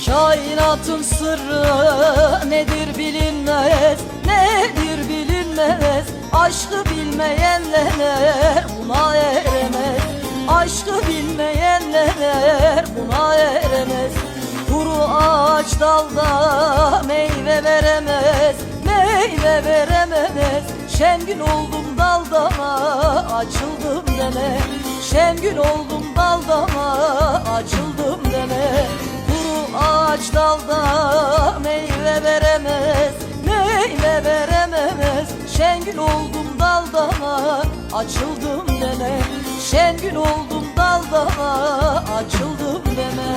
Kainatın sırrı nedir bilinmez, nedir bilinmez. Aşkı bilmeyenler buna eremez, aşkı bilmeyenler buna eremez. Kuru ağaç dalda meyve veremez, meyve veremez. Şengül oldum daldama açıldım deme, şengül oldum daldama açıldım deme. Kuru ağaç dalda meyve veremez, meyve veremez. Şengül oldum daldama açıldım deme, şengül oldum daldama açıldım deme.